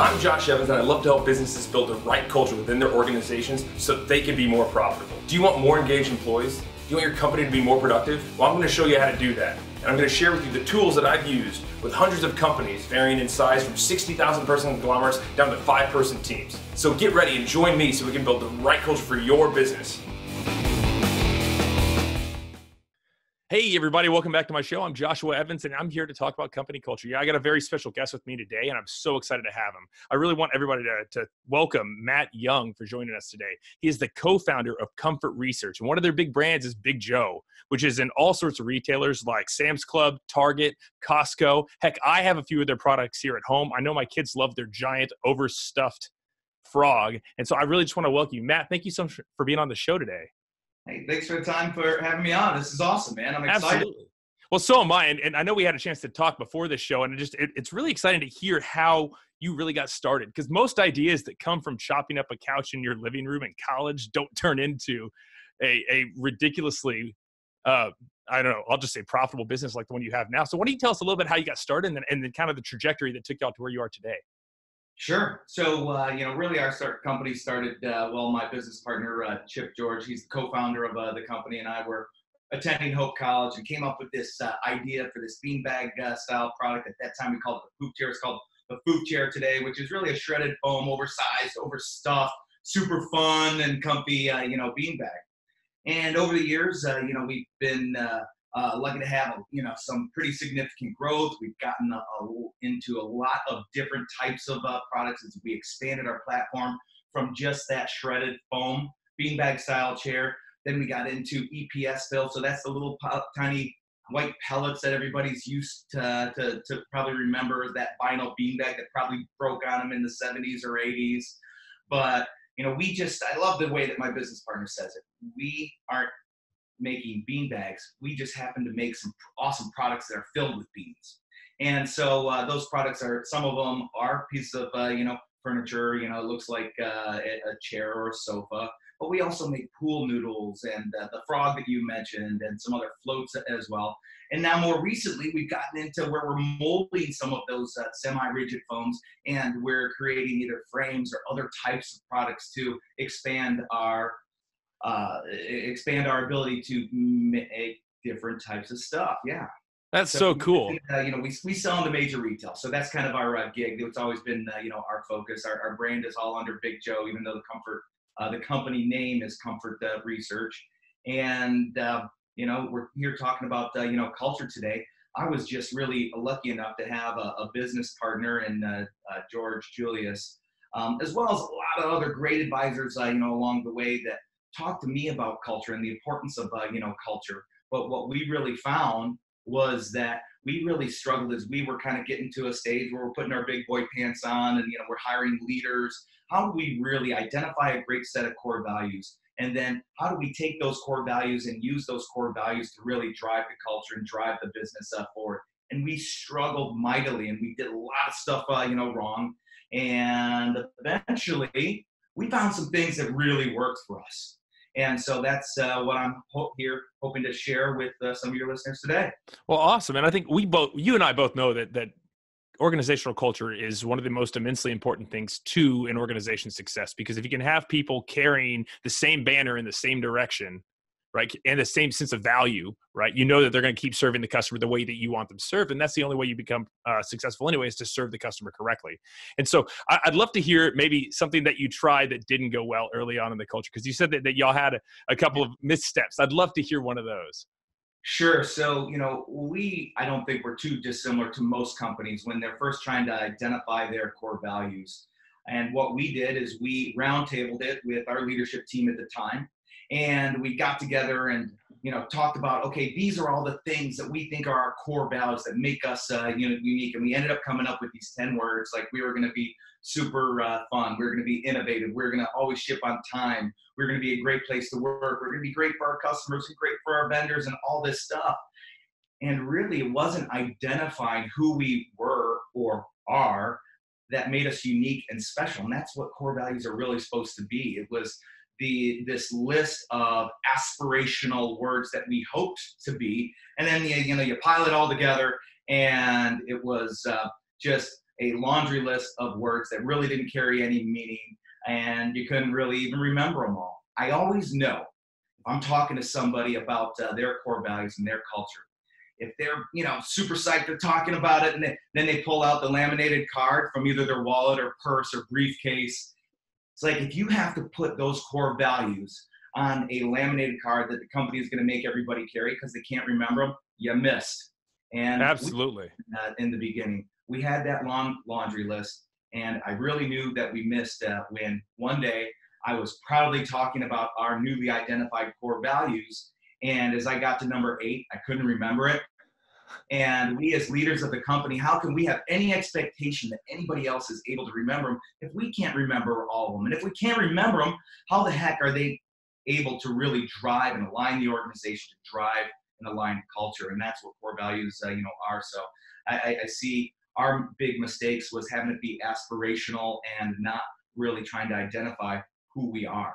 I'm Josh Evans, and I love to help businesses build the right culture within their organizations so they can be more profitable. Do you want more engaged employees? Do you want your company to be more productive? Well, I'm going to show you how to do that. And I'm going to share with you the tools that I've used with hundreds of companies varying in size from 60,000 person conglomerates down to 5-person teams. So get ready and join me so we can build the right culture for your business. Hey everybody, welcome back to my show. I'm Joshua Evans and I'm here to talk about company culture. Yeah, I got a very special guest with me today and I'm so excited to have him. I really want everybody to welcome Matt Jung for joining us today. He is the co-founder of Comfort Research and one of their big brands is Big Joe, which is in all sorts of retailers like Sam's Club, Target, Costco. Heck, I have a few of their products here at home. I know my kids love their giant overstuffed frog. And so I really just want to welcome you. Matt, thank you so much for being on the show today. Hey, thanks for the time for having me on. This is awesome, man. I'm excited. Absolutely. Well, so am I. And I know we had a chance to talk before this show, and it's really exciting to hear how you really got started. Because most ideas that come from chopping up a couch in your living room in college don't turn into a ridiculously, I don't know, I'll just say profitable business like the one you have now. So why don't you tell us a little bit how you got started and then kind of the trajectory that took you out to where you are today? Sure. So, really our company started, my business partner, Chip George, he's the co-founder of the company, and I were attending Hope College and came up with this idea for this beanbag style product. At that time, we called it the poop chair. It's called the poop chair today, which is really a shredded foam, oversized, overstuffed, super fun and comfy, beanbag. And over the years, we've been lucky to have, some pretty significant growth. We've gotten into a lot of different types of products as we expanded our platform from just that shredded foam beanbag style chair. Then we got into EPS fill. So that's the little tiny white pellets that everybody's used to probably remember, that vinyl beanbag that probably broke on them in the 70s or 80s. But, I love the way that my business partner says it. We aren't making bean bags. We just happen to make some awesome products that are filled with beans. And so those products some of them are pieces of, furniture, it looks like a chair or a sofa, but we also make pool noodles and the frog that you mentioned and some other floats as well. And now more recently, we've gotten into where we're molding some of those semi-rigid foams, and we're creating either frames or other types of products to expand our ability to make different types of stuff. Yeah. That's so cool. We sell into major retail. So that's kind of our gig. It's always been, our focus. Our brand is all under Big Joe, even though the company name is Comfort Research. And, we're here talking about, culture today. I was just really lucky enough to have a business partner in George Julius, as well as a lot of other great advisors, along the way that talked to me about culture and the importance of, culture. But what we really found was that we really struggled as we were kind of getting to a stage where we're putting our big boy pants on and, we're hiring leaders. How do we really identify a great set of core values? And then how do we take those core values and use those core values to really drive the culture and drive the business forward? And we struggled mightily, and we did a lot of stuff, wrong. And eventually we found some things that really worked for us. And so that's what I'm hoping to share with some of your listeners today. Well, awesome. And I think you and I both know that organizational culture is one of the most immensely important things to an organization's success, because if you can have people carrying the same banner in the same direction, right, and the same sense of value, right, that they're going to keep serving the customer the way that you want them served. And that's the only way you become successful anyway, is to serve the customer correctly. And so I'd love to hear maybe something that you tried that didn't go well early on in the culture, because you said that y'all had a couple of missteps. I'd love to hear one of those. Sure. So, I don't think we're too dissimilar to most companies when they're first trying to identify their core values. And what we did is we roundtabled it with our leadership team at the time. And we got together and, talked about, okay, these are all the things that we think are our core values that make us, unique. And we ended up coming up with these 10 words, like we were going to be super fun. We're going to be innovative. We're going to always ship on time. We're going to be a great place to work. We're going to be great for our customers and great for our vendors and all this stuff. And really, it wasn't identifying who we were or are that made us unique and special. And that's what core values are really supposed to be. It was this list of aspirational words that we hoped to be, and then you pile it all together, and it was just a laundry list of words that really didn't carry any meaning, and you couldn't really even remember them all. I always know if I'm talking to somebody about their core values and their culture, if they're, super psyched, they're talking about it, and then they pull out the laminated card from either their wallet or purse or briefcase. It's like, if you have to put those core values on a laminated card that the company is going to make everybody carry because they can't remember them, you missed. And Absolutely. in the beginning, we had that long laundry list, and I really knew that we missed when one day I was proudly talking about our newly identified core values. And as I got to number 8, I couldn't remember it. And we, as leaders of the company, how can we have any expectation that anybody else is able to remember them if we can't remember all of them? And if we can't remember them, how the heck are they able to really drive and align the organization to drive and align culture? And that's what core values, are. So I see our big mistakes was having it be aspirational and not really trying to identify who we are.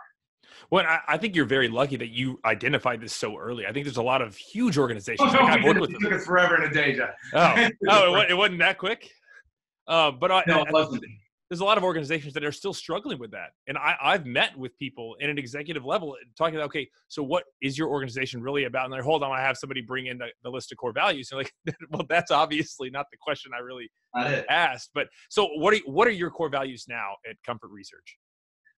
Well, I think you're very lucky that you identified this so early. I think there's a lot of huge organizations. I've worked with them. It took us forever and a day, Jeff. It wasn't that quick? No, it wasn't. There's a lot of organizations that are still struggling with that. And I've met with people in an executive level talking about, okay, so what is your organization really about? And they're, hold on, I have somebody bring in the list of core values. And like, well, that's obviously not the question I really asked. But so what are your core values now at Comfort Research?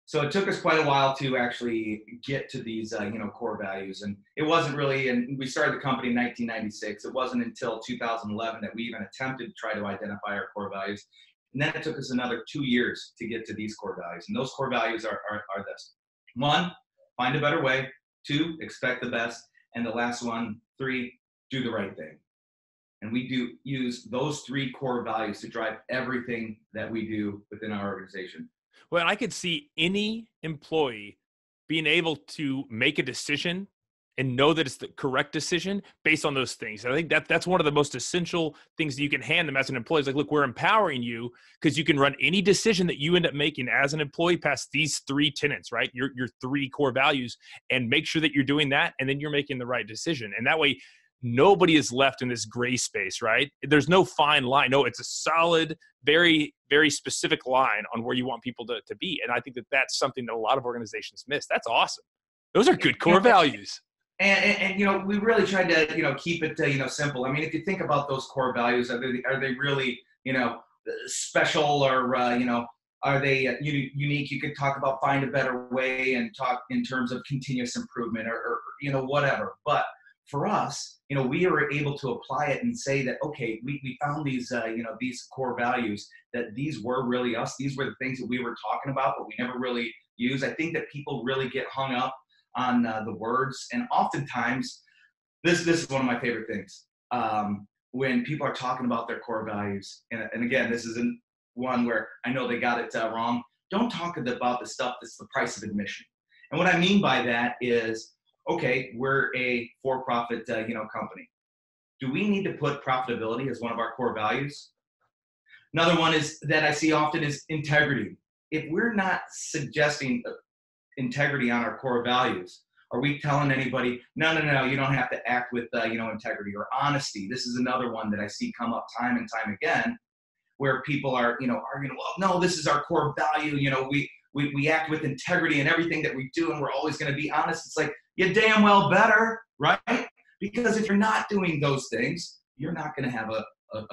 So it took us quite a while to actually get to these, core values. And it wasn't really, and we started the company in 1996. It wasn't until 2011 that we even attempted to try to identify our core values. And then it took us another 2 years to get to these core values. And those core values are this. 1, find a better way. 2, expect the best. And the last one, 3, do the right thing. And we do use those 3 core values to drive everything that we do within our organization. Well, I could see any employee being able to make a decision and know that it's the correct decision based on those things. And I think that's one of the most essential things that you can hand them as an employee. It's like, look, we're empowering you because you can run any decision that you end up making as an employee past these 3 tenets, right? Your 3 core values, and make sure that you're doing that, and then you're making the right decision. And that way, nobody is left in this gray space, right? There's no fine line. No, it's a solid, very, very specific line on where you want people to be. And I think that that's something that a lot of organizations miss. That's awesome. Those are good core values. And we really tried to, keep it, simple. I mean, if you think about those core values, are they really, special, or, are they unique? You could talk about find a better way and talk in terms of continuous improvement or whatever. But for us, we were able to apply it and say that, okay, we found these, these core values, that these were really us. These were the things that we were talking about, but we never really use. I think that people really get hung up on the words. And oftentimes, this is one of my favorite things. When people are talking about their core values, and again, this isn't one where I know they got it wrong. Don't talk about the stuff that's the price of admission. And what I mean by that is, okay, we're a for-profit, company. Do we need to put profitability as one of our core values? Another one is that I see often is integrity. If we're not suggesting integrity on our core values, are we telling anybody, no, you don't have to act with, integrity? Or honesty. This is another one that I see come up time and time again, where people are, arguing, well, no, this is our core value. We act with integrity in everything that we do, and we're always going to be honest. It's like, you damn well better, right? Because if you're not doing those things, you're not going to have a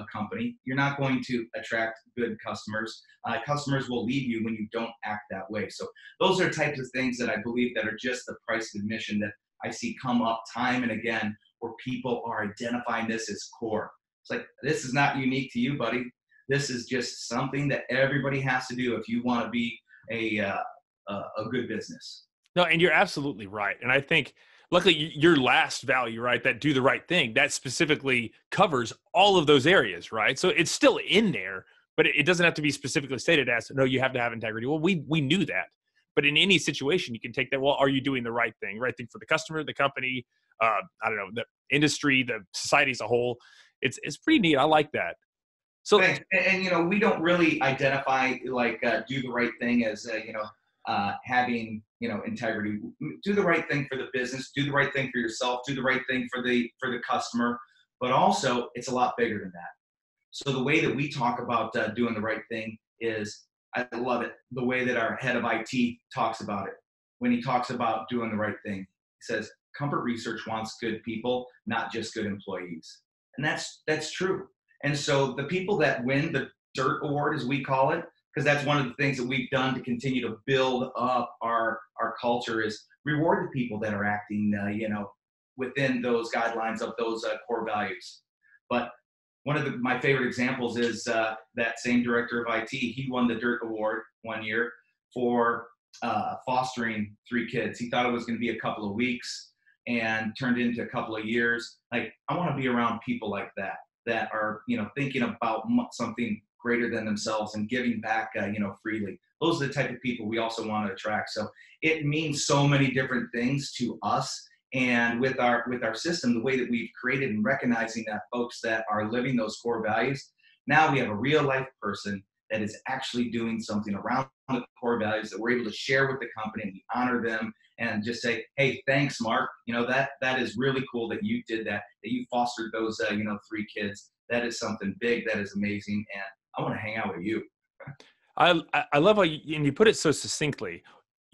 company. You're not going to attract good customers. Customers will leave you when you don't act that way. So those are types of things that I believe that are just the price of admission that I see come up time and again, where people are identifying this as core. It's like, this is not unique to you, buddy. This is just something that everybody has to do if you want to be a good business. No, and you're absolutely right. And I think, luckily, your last value, right, that do the right thing, that specifically covers all of those areas, right? So it's still in there, but it doesn't have to be specifically stated as, no, you have to have integrity. Well, we knew that. But in any situation, you can take that, well, are you doing the right thing for the customer, the company, the industry, the society as a whole? It's pretty neat. I like that. So, and we don't really identify do the right thing as having integrity. Do the right thing for the business. Do the right thing for yourself. Do the right thing for the customer. But also, it's a lot bigger than that. So the way that we talk about doing the right thing is, I love it, the way that our head of IT talks about it. When he talks about doing the right thing, he says, Comfort Research wants good people, not just good employees. And that's true. And so the people that win the DIRT Award, as we call it, because that's one of the things that we've done to continue to build up our culture, is reward the people that are acting, within those guidelines of those core values. But one of my favorite examples is that same director of IT. He won the DIRT Award one year for fostering 3 kids. He thought it was going to be a couple of weeks and turned into a couple of years. Like, I want to be around people like that are, thinking about something greater than themselves and giving back, freely. Those are the type of people we also want to attract. So it means so many different things to us. And with our system, the way that we've created and recognizing that folks that are living those core values, now we have a real life person that is actually doing something around the core values that we're able to share with the company, and we honor them and just say, hey, thanks, Mark. That is really cool that you did that you fostered those, 3 kids. That is something big. That is amazing. And I want to hang out with you. I love how you put it so succinctly.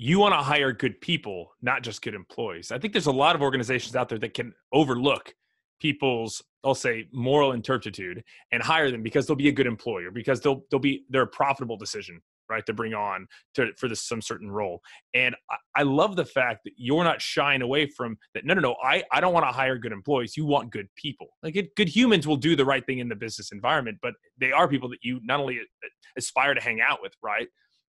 You want to hire good people, not just good employees. I think there's a lot of organizations out there that can overlook people's, I'll say, moral turpitude and hire them because they'll be a good employer, because they're a profitable decision, right, to bring on for some certain role. And I love the fact that you're not shying away from that. No, I don't want to hire good employees. You want good people. Like, good humans will do the right thing in the business environment, but they are people that you not only aspire to hang out with, right,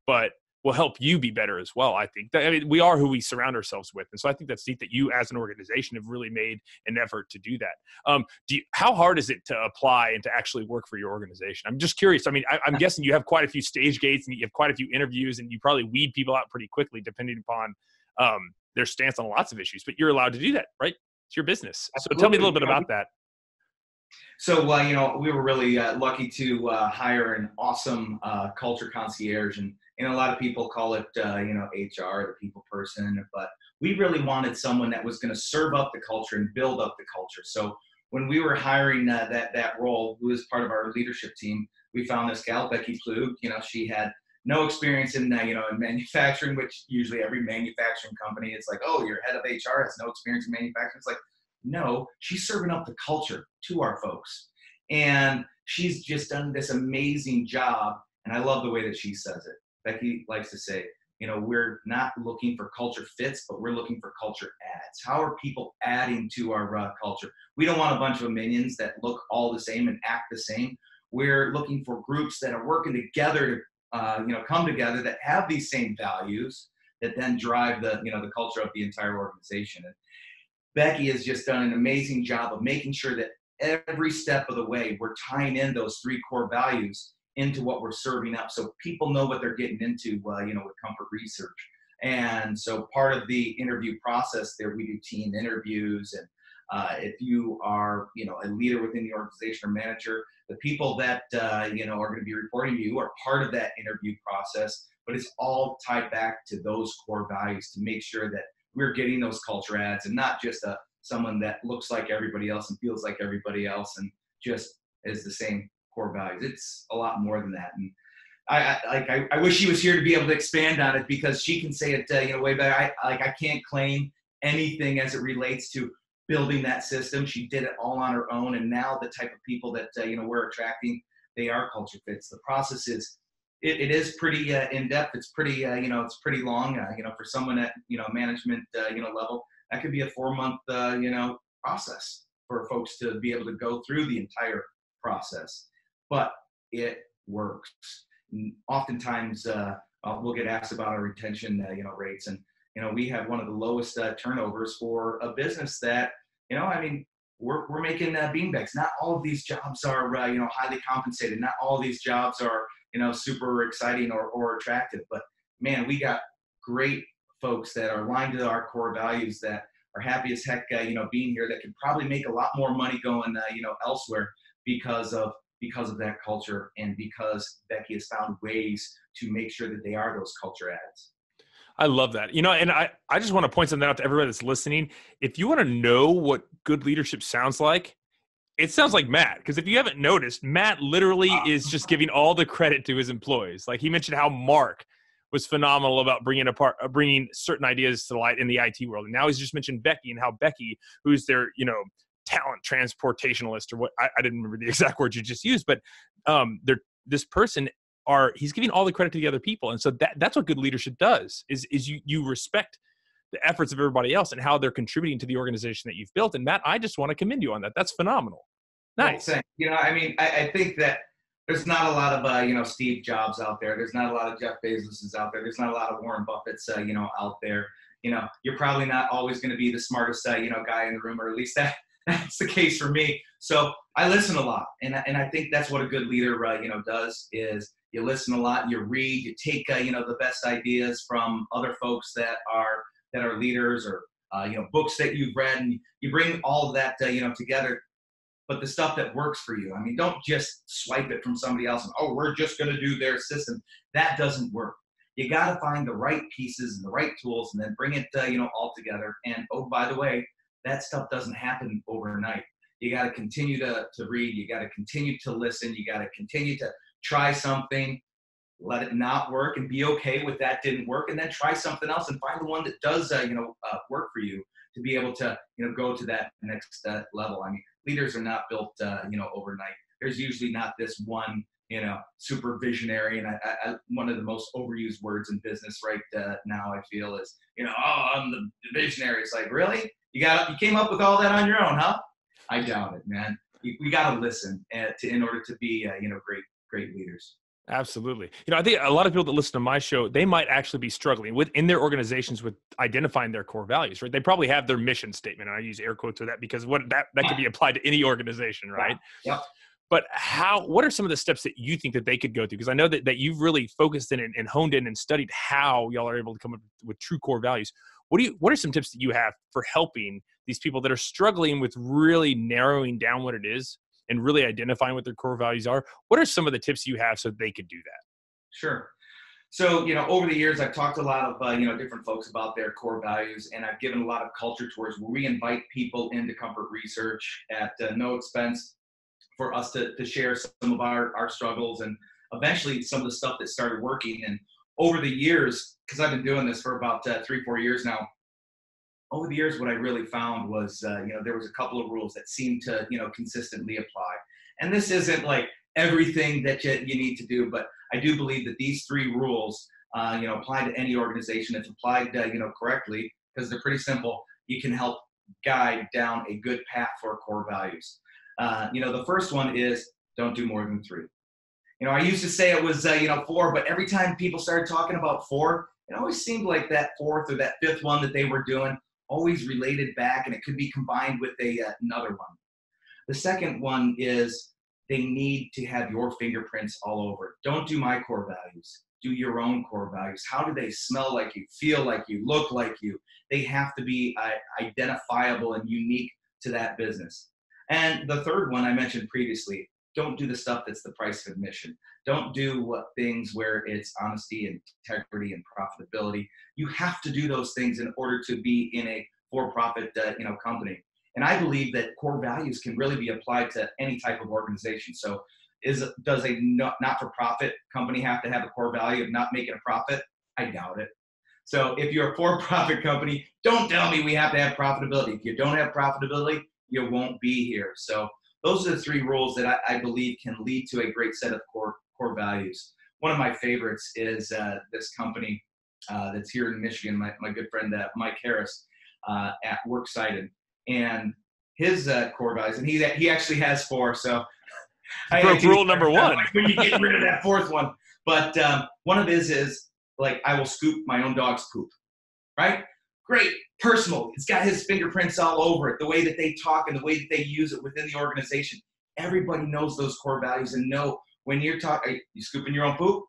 but will help you be better as well. I think we are who we surround ourselves with. And so I think that's neat that you as an organization have really made an effort to do that. How hard is it to apply and to actually work for your organization? I'm just curious. I mean, I'm guessing you have quite a few stage gates and you have quite a few interviews, and you probably weed people out pretty quickly depending upon their stance on lots of issues, but you're allowed to do that, right? It's your business. Absolutely. So tell me a little bit about that. So, we were really lucky to hire an awesome culture concierge, and a lot of people call it, HR, the people person, but we really wanted someone that was going to serve up the culture and build up the culture. So when we were hiring that role, who was part of our leadership team, we found this gal, Becky Plug. She had no experience in manufacturing, which usually every manufacturing company, it's like, oh, your head of HR has no experience in manufacturing. It's like, no, she's serving up the culture to our folks. And she's just done this amazing job. And I love the way that she says it. Becky likes to say, we're not looking for culture fits, but we're looking for culture adds. How are people adding to our culture? We don't want a bunch of minions that look all the same and act the same. We're looking for groups that are working together to, come together, that have these same values that then drive the culture of the entire organization. And Becky has just done an amazing job of making sure that every step of the way we're tying in those 3 core values into what we're serving up, so people know what they're getting into, with Comfort Research. And so part of the interview process there, we do team interviews, and if you are, a leader within the organization or manager, the people that are going to be reporting to you are part of that interview process. But it's all tied back to those core values to make sure that we're getting those culture adds, and not just someone that looks like everybody else and feels like everybody else and just is the same core values. It's a lot more than that. And I wish she was here to be able to expand on it, because she can say it way better. I can't claim anything as it relates to building that system. She did it all on her own, and now the type of people that we're attracting, they are culture fits. The process is it is pretty in depth. It's pretty it's pretty long. For someone at management level, that could be a 4-month process for folks to be able to go through the entire process. But it works. Oftentimes, we'll get asked about our retention, rates, and we have one of the lowest turnovers for a business that, we're making beanbags. Not all of these jobs are, highly compensated. Not all of these jobs are, super exciting or attractive. But man, we got great folks that are aligned to our core values, that are happy as heck, being here, that could probably make a lot more money going, elsewhere because of that culture, and because Becky has found ways to make sure that they are those culture adds. I love that. And I just want to point something out to everybody that's listening. If you want to know what good leadership sounds like, It sounds like Matt, because if you haven't noticed, Matt literally is just giving all the credit to his employees. Like he mentioned how Mark was phenomenal about bringing certain ideas to light in the IT world. And now he's just mentioned Becky and how Becky, who's their, talent transportationalist or what, I didn't remember the exact words you just used, but this person he's giving all the credit to the other people. And so that's what good leadership does is you respect the efforts of everybody else and how they're contributing to the organization that you've built. And Matt, I just want to commend you on that. That's phenomenal. Nice. Well, I think that there's not a lot of, Steve Jobs out there. There's not a lot of Jeff Bezoses out there. There's not a lot of Warren Buffett's, out there. You're probably not always going to be the smartest, guy in the room, or at least that's the case for me. So I listen a lot. And I think that's what a good leader, does is you listen a lot, you read, you take, the best ideas from other folks that are leaders, or, books that you've read, and you bring all of that, together. But the stuff that works for you, don't just swipe it from somebody else and, we're just going to do their system. That doesn't work. You got to find the right pieces and the right tools and then bring it, all together. And, by the way, that stuff doesn't happen overnight. You got to continue to read. You got to continue to listen. You got to continue to try something, let it not work, and be okay with that didn't work, and then try something else and find the one that does, work for you to be able to, go to that next level. Leaders are not built, overnight. There's usually not this one, super visionary. And I one of the most overused words in business right now, I feel, is, I'm the visionary. It's like, really? You came up with all that on your own, huh? I doubt it, man. We got to listen in order to be, great leaders. Absolutely. I think a lot of people that listen to my show, they might actually be struggling within their organizations with identifying their core values, right? They probably have their mission statement. And I use air quotes with that because that could be applied to any organization, right? Yeah. But what are some of the steps that you think that they could go through? Because I know that you've really focused in and honed in and studied how y'all are able to come up with true core values. What are some tips that you have for helping these people that are struggling with really narrowing down what it is and really identifying what their core values are? What are some of the tips you have so they could do that? Sure. So, over the years, I've talked to a lot of, different folks about their core values, and I've given a lot of culture tours where we invite people into Comfort Research at no expense for us to share some of our struggles and eventually some of the stuff that started working. And over the years, because I've been doing this for about 3-4 years now, over the years, what I really found was, there was a couple of rules that seemed to, consistently apply. And this isn't like everything that you need to do, but I do believe that these 3 rules, apply to any organization. If applied, correctly, because they're pretty simple, you can help guide down a good path for core values. The first one is don't do more than 3. I used to say it was, 4, but every time people started talking about 4, it always seemed like that 4th or that 5th one that they were doing always related back, and it could be combined with another one. The second one is they need to have your fingerprints all over it. Don't do my core values. Do your own core values. How do they smell like you, feel like you, look like you? They have to be identifiable and unique to that business. And the third one I mentioned previously, don't do the stuff that's the price of admission. Don't do things where it's honesty and integrity and profitability. You have to do those things in order to be in a for-profit, company. And I believe that core values can really be applied to any type of organization. So does a not-for-profit company have to have a core value of not making a profit? I doubt it. So if you're a for-profit company, don't tell me we have to have profitability. If you don't have profitability, you won't be here. So those are the 3 rules that I believe can lead to a great set of core values. One of my favorites is this company that's here in Michigan, my good friend Mike Harris at Works Cited. And his core values, and he actually has 4. So broke rule number 1. When you get rid of that 4th one. But one of his is, like, I will scoop my own dog's poop, right? Great, personal. It's got his fingerprints all over it, the way that they talk and the way that they use it within the organization. Everybody knows those core values and know when you're talking, you scooping your own poop,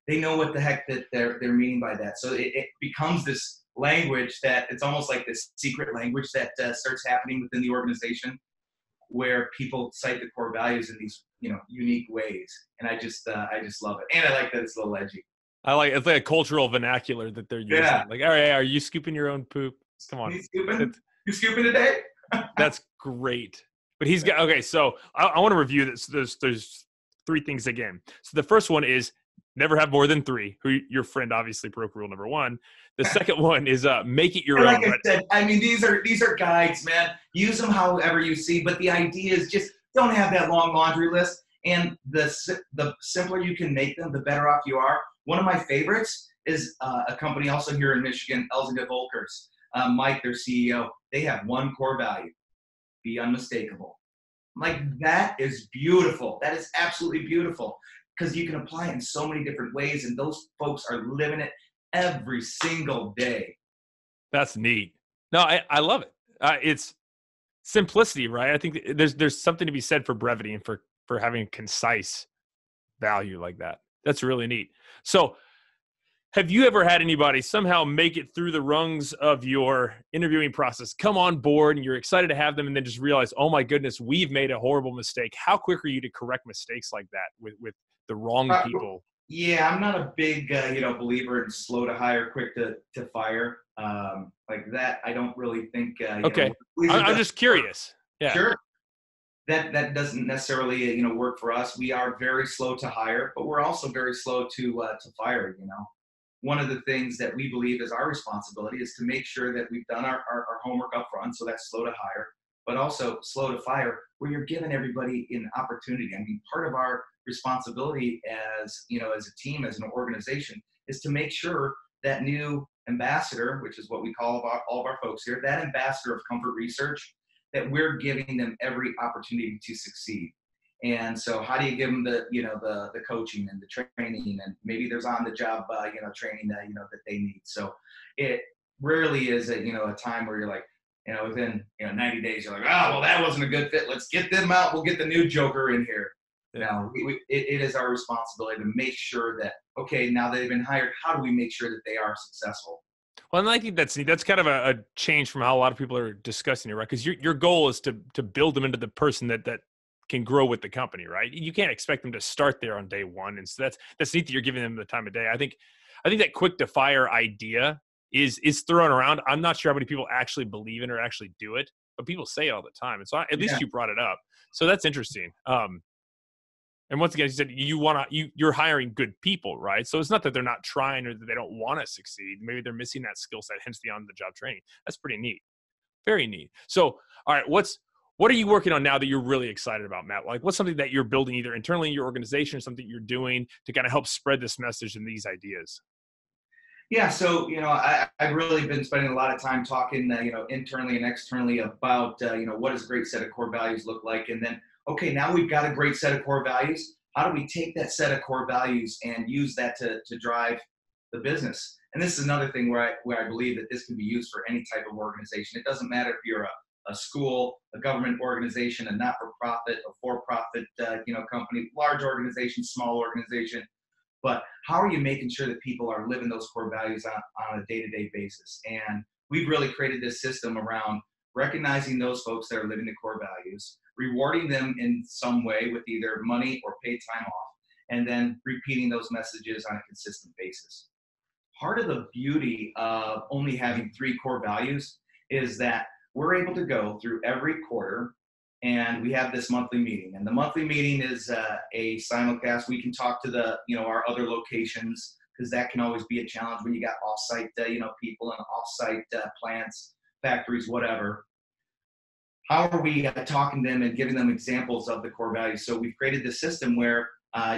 they know what the heck that they're meaning by that. So it becomes this language that it's almost like this secret language that starts happening within the organization where people cite the core values in these, unique ways. And I just love it. And I like that it's a little edgy. It's like a cultural vernacular that they're using. Yeah. Like, all right, are you scooping your own poop? Come on. You scooping today? That's great. But he's got, okay, so I want to review this. There's three things again. So the first one is never have more than three. Who your friend obviously broke rule number one. The second one is make it your And own. like I Right? said, I mean, these are guides, man. Use them however you see, but the idea is just don't have that long laundry list. And the simpler you can make them, the better off you are. One of my favorites is a company also here in Michigan, Elzinga Volkers. Mike, their CEO, they have one core value: be unmistakable. Like, that is beautiful. That is absolutely beautiful, because you can apply it in so many different ways, and those folks are living it every single day. That's neat. No, I love it. It's simplicity, right? I think there's something to be said for brevity and for having a concise value like that. That's really neat. So, have you ever had anybody somehow make it through the rungs of your interviewing process, come on board, and you're excited to have them, and then just realize, oh my goodness, we've made a horrible mistake? How quick are you to correct mistakes like that with the wrong Uh, people? yeah, I'm not a big believer in slow to hire, quick to fire. Like that, I don't really think Okay, always the I'm best just work. curious. Yeah. Sure. That doesn't necessarily work for us. We are very slow to hire, but we're also very slow to fire. One of the things that we believe is our responsibility is to make sure that we've done our homework up front. So that's slow to hire, but also slow to fire, where you're giving everybody an opportunity. I mean, part of our responsibility as a team, as an organization, is to make sure that new ambassador, which is what we call all of our folks here, that ambassador of comfort research, that we're giving them every opportunity to succeed. And so, how do you give them the coaching and the training, and maybe there's on the job training that they need. So it rarely is a time where you're like, within 90 days you're like, oh well, that wasn't a good fit. Let's get them out. We'll get the new joker in here. Yeah. Now it is our responsibility to make sure that, okay, now that they've been hired, how do we make sure that they are successful? Well, and I think that's kind of a change from how a lot of people are discussing it, right? Because your goal is to build them into the person that can grow with the company, right? You can't expect them to start there on day one, and so that's neat that you're giving them the time of day. I think that quick to fire idea is thrown around. I'm not sure how many people actually believe in or actually do it, but people say it all the time. And so at least you brought it up, so that's interesting. And once again, you said you're hiring good people, right? So it's not that they're not trying or that they don't want to succeed. Maybe they're missing that skill set, hence the on-the-job training. That's pretty neat. Very neat. So, all right, what are you working on now that you're really excited about, Matt? Like, what's something that you're building either internally in your organization or something you're doing to kind of help spread this message and these ideas? Yeah, so I've really been spending a lot of time talking, internally and externally about, what does a great set of core values look like, and then, okay, now we've got a great set of core values. How do we take that set of core values and use that to drive the business? And this is another thing where I believe that this can be used for any type of organization. It doesn't matter if you're a school, a government organization, a not-for-profit, a for-profit, company, large organization, small organization. But how are you making sure that people are living those core values on a day-to-day basis? And we've really created this system around recognizing those folks that are living the core values, rewarding them in some way with either money or paid time off, and then repeating those messages on a consistent basis. Part of the beauty of only having three core values is that we're able to go through every quarter, and we have this monthly meeting. And the monthly meeting is a simulcast. We can talk to our other locations, because that can always be a challenge when you got off-site people and off-site plants, factories, whatever. How are we talking to them and giving them examples of the core values? So we've created this system where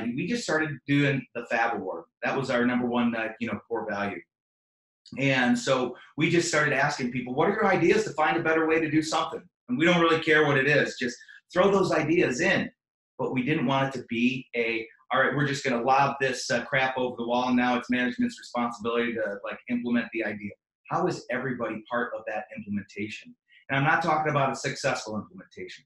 we just started doing the Fab Award. That was our number one core value. And so we just started asking people, what are your ideas to find a better way to do something? And we don't really care what it is, just throw those ideas in. But we didn't want it to be all right, we're just going to lob this crap over the wall, and now it's management's responsibility to implement the idea. How is everybody part of that implementation? And I'm not talking about a successful implementation.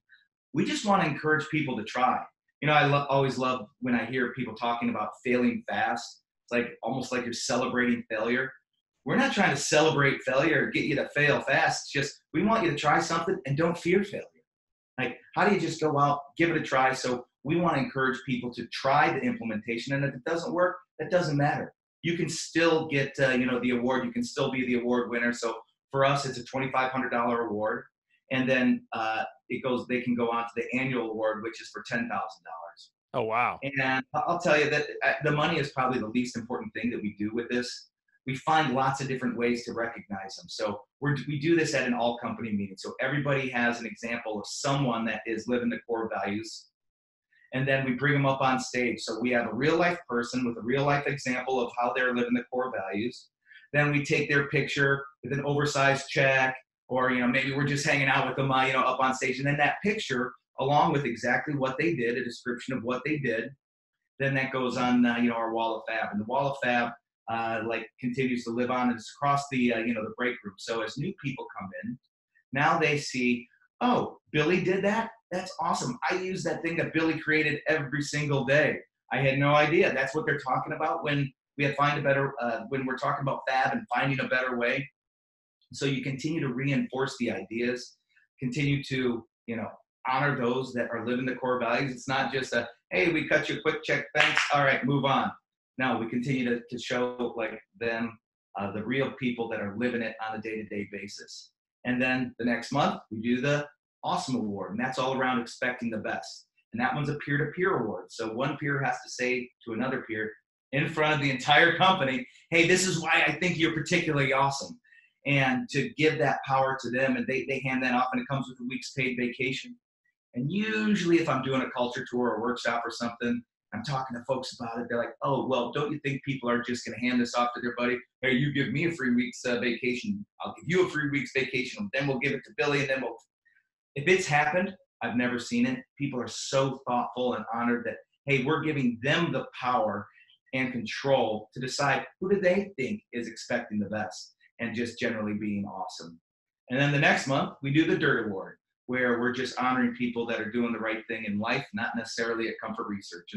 We just want to encourage people to try. I always love when I hear people talking about failing fast. It's almost like you're celebrating failure. We're not trying to celebrate failure or get you to fail fast. It's just, we want you to try something and don't fear failure. How do you just go out, give it a try? So we want to encourage people to try the implementation. And if it doesn't work, that doesn't matter. You can still get, the award. You can still be the award winner. So for us, it's a $2,500 award. And then they can go on to the annual award, which is for $10,000. Oh, wow. And I'll tell you that the money is probably the least important thing that we do with this. We find lots of different ways to recognize them. So we do this at an all company meeting. So everybody has an example of someone that is living the core values. And then we bring them up on stage. So we have a real life person with a real life example of how they're living the core values. Then we take their picture with an oversized check, or, maybe we're just hanging out with them, up on stage. And then that picture, along with exactly what they did, a description of what they did, then that goes on, our wall of fab. And the wall of fab, continues to live on, and it's across the, the break room. So as new people come in, now they see, oh, Billy did that? That's awesome. I use that thing that Billy created every single day. I had no idea. That's what they're talking about when we have when we're talking about fab and finding a better way. So you continue to reinforce the ideas, continue to, honor those that are living the core values. It's not just hey, we cut you a quick check, thanks, all right, move on. No, we continue to show them, the real people that are living it on a day-to-day basis. And then the next month, we do the Awesome Award, and that's all around expecting the best. And that one's a peer-to-peer award. So one peer has to say to another peer in front of the entire company, hey, this is why I think you're particularly awesome. And to give that power to them, and they hand that off, and it comes with a week's paid vacation. And usually if I'm doing a culture tour or workshop or something, I'm talking to folks about it. They're like, oh, well, don't you think people are just going to hand this off to their buddy? Hey, you give me a free week's vacation. I'll give you a free week's vacation. Then we'll give it to Billy. And then if it's happened, I've never seen it. People are so thoughtful and honored that, hey, we're giving them the power and control to decide who do they think is expecting the best and just generally being awesome. And then the next month, we do the Dirt Award, where we're just honoring people that are doing the right thing in life, not necessarily at Comfort Research.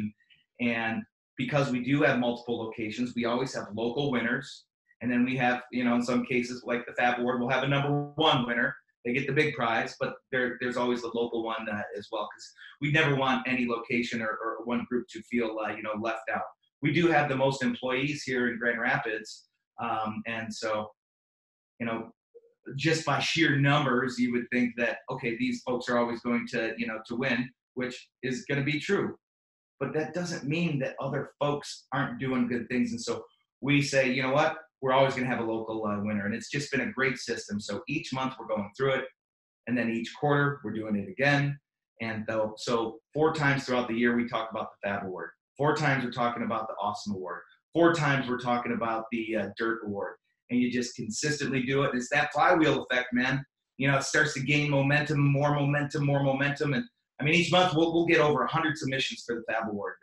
And because we do have multiple locations, we always have local winners. And then we have, in some cases, like the Fab Award, we'll have a number one winner. They get the big prize, but there's always the local one as well, because we never want any location or one group to feel, left out. We do have the most employees here in Grand Rapids. And so, just by sheer numbers, you would think that, okay, these folks are always going to, to win, which is going to be true. But that doesn't mean that other folks aren't doing good things. And so we say, you know what, we're always going to have a local winner. And it's just been a great system. So each month we're going through it. And then each quarter we're doing it again. And so 4 times throughout the year, we talk about the Fab Award. 4 times we're talking about the Awesome Award. 4 times we're talking about the Dirt Award. And you just consistently do it. It's that flywheel effect, man. It starts to gain momentum, more momentum. And I mean, each month we'll get over 100 submissions for the Fab Award,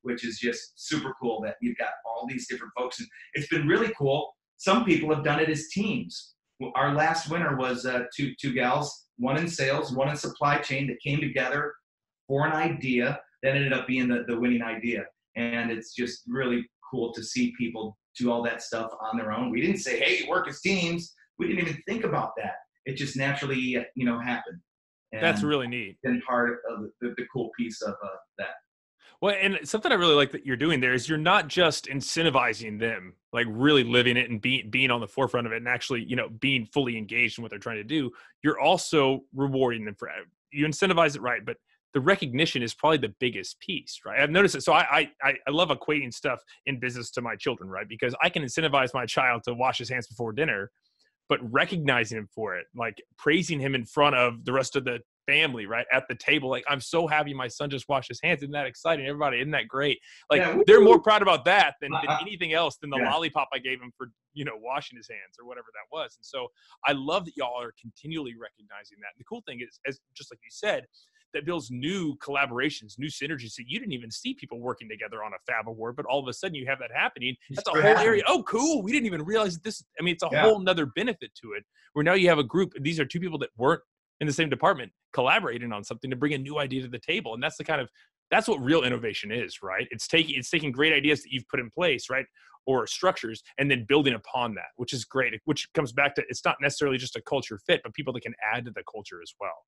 which is just super cool that you've got all these different folks. And it's been really cool. Some people have done it as teams. Our last winner was two gals, one in sales, one in supply chain, that came together for an idea that ended up being the winning idea. And it's just really cool to see people do all that stuff on their own. We didn't say, hey, work as teams. We didn't even think about that. It just naturally, happened. And that's really neat. And part of the cool piece of that. Well, and something I really like that you're doing there is you're not just incentivizing them, like really living it and being on the forefront of it and actually, being fully engaged in what they're trying to do. You're also rewarding them for it. You incentivize it right, but the recognition is probably the biggest piece, right? I've noticed it. So I love equating stuff in business to my children, right? Because I can incentivize my child to wash his hands before dinner, but recognizing him for it, like praising him in front of the rest of the family, right, at the table, like, I'm so happy my son just washed his hands. Isn't that exciting? Everybody, isn't that great? Like, they're more proud about that than anything else, than the lollipop I gave him for, washing his hands or whatever that was. And so I love that y'all are continually recognizing that. And the cool thing is, as just like you said, that builds new collaborations, new synergies that you didn't even see people working together on a Fab Award, but all of a sudden you have that happening. That's a whole area. Oh, cool. We didn't even realize this. I mean, it's a whole nother benefit to it, where now you have a group. These are 2 people that weren't in the same department collaborating on something to bring a new idea to the table. And that's what real innovation is, right? It's taking great ideas that you've put in place, right? Or structures, and then building upon that, which is great, which comes back to, it's not necessarily just a culture fit, but people that can add to the culture as well.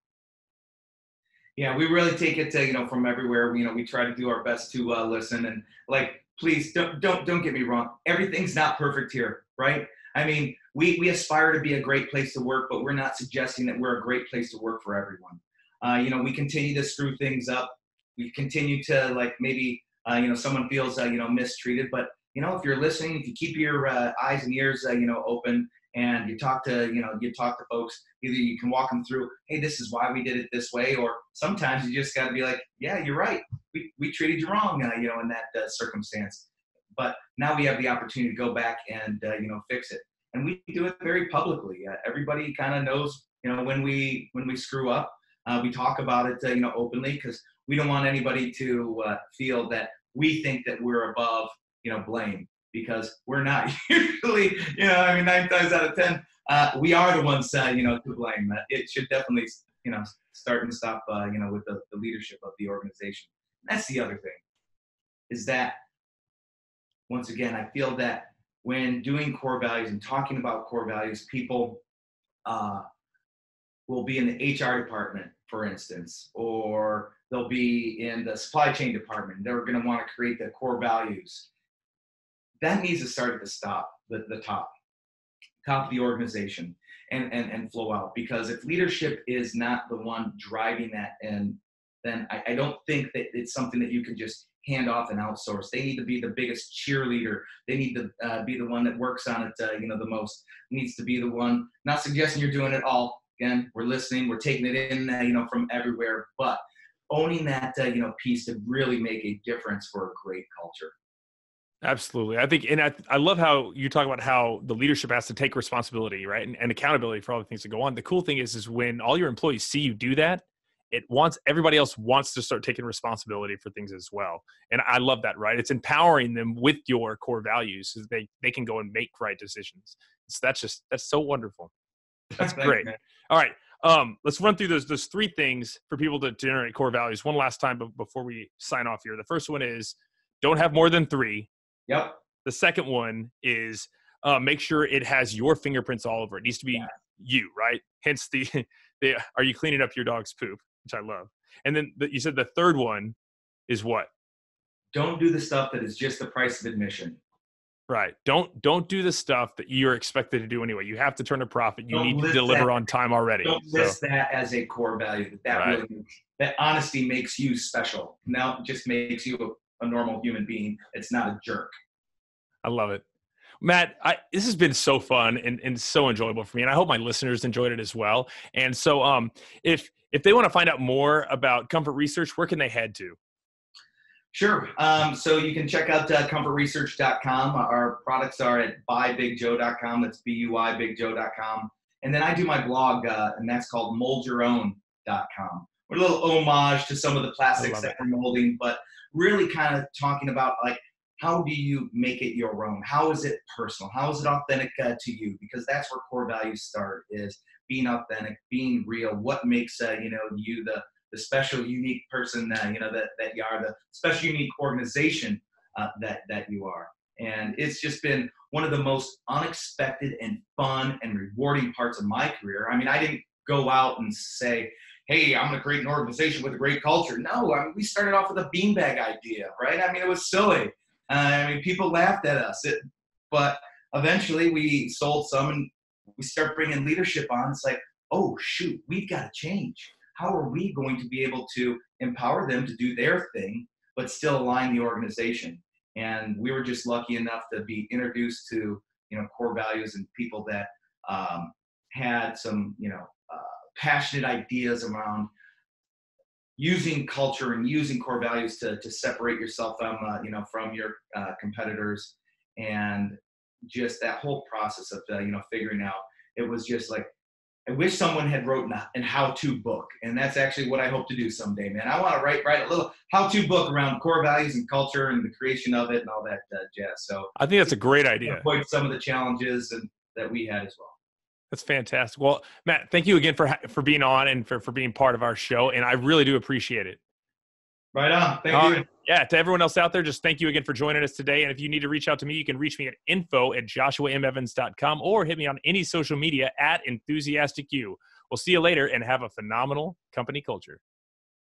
Yeah, we really take it to, from everywhere. We try to do our best to listen, and please don't get me wrong. Everything's not perfect here, right? I mean, we aspire to be a great place to work, but we're not suggesting that we're a great place to work for everyone. We continue to screw things up. We continue to like maybe someone feels mistreated, but if you're listening, if you keep your eyes and ears open, and you talk to folks, either you can walk them through, hey, this is why we did it this way, or sometimes you just got to be like, yeah, you're right, we treated you wrong, in that circumstance. But now we have the opportunity to go back and fix it, and we do it very publicly. Everybody kind of knows when we screw up. We talk about it openly, because we don't want anybody to feel that we think that we're above blame, because we're not. Usually, 9 times out of 10, we are the ones to blame. It should definitely start and stop with the leadership of the organization. And that's the other thing, is that once again, I feel that when doing core values and talking about core values, people will be in the HR department, for instance, or they'll be in the supply chain department. They're going to want to create the core values. That needs to start at the top of the organization, and flow out. Because if leadership is not the one driving that, and then I don't think that it's something that you can just hand off and outsource. They need to be the biggest cheerleader. They need to be the one that works on it, the most. Needs to be the one. Not suggesting you're doing it all. Again, we're listening. We're taking it in, from everywhere. But owning that, piece to really make a difference for a great culture. Absolutely. I think, and I love how you talk about how the leadership has to take responsibility, right? And accountability for all the things that go on. The cool thing is when all your employees see you do that, everybody else wants to start taking responsibility for things as well. And I love that, right? It's empowering them with your core values so that they can go and make right decisions. So that's so wonderful. That's great. Man. All right. Let's run through those 3 things for people to generate core values one last time before we sign off here. The first one is don't have more than 3. Yep. The second one is make sure it has your fingerprints all over it. It needs to be you, right? Hence the are you cleaning up your dog's poop, which I love. And then you said the third one is what? Don't do the stuff that is just the price of admission. Right. Don't do the stuff that you're expected to do anyway. You have to turn a profit. You need to deliver on time already. Don't list that as a core value. That honesty makes you special. Now it just makes you a normal human being. It's not a jerk. I love it. Matt, this has been so fun and so enjoyable for me. And I hope my listeners enjoyed it as well. And so if they want to find out more about Comfort Research, where can they head to? Sure. So you can check out comfortresearch.com. Our products are at buybigjoe.com. That's buybigjoe.com. And then I do my blog, and that's called moldyourown.com. We're a little homage to some of the plastics that we're molding, but really kind of talking about like, how do you make it your own? How is it personal? How is it authentic to you? Because that's where core values start, is being authentic, being real. What makes you the special, unique person that you are, the special, unique organization that you are. And it's just been one of the most unexpected and fun and rewarding parts of my career. I mean, I didn't go out and say, hey, I'm going to create an organization with a great culture. No, we started off with a beanbag idea, right? I mean, it was silly. People laughed at us. But eventually we sold some, and we start bringing leadership on. It's like, oh, shoot, we've got to change. How are we going to be able to empower them to do their thing, but still align the organization? And we were just lucky enough to be introduced to, core values and people that had some, passionate ideas around using culture and using core values to separate yourself from your competitors. And just that whole process of, figuring out, it was just like, I wish someone had written a how-to book, and that's actually what I hope to do someday, man. I want to write a little how-to book around core values and culture and the creation of it and all that jazz. So I think that's a great idea. Avoid some of the challenges that we had as well. That's fantastic. Well, Matt, thank you again for being on and for being part of our show, and I really do appreciate it. Right on. Thank you. Yeah, to everyone else out there, just thank you again for joining us today. And if you need to reach out to me, you can reach me at info@joshuamevans.com or hit me on any social media @enthusiasticu. We'll see you later, and have a phenomenal company culture.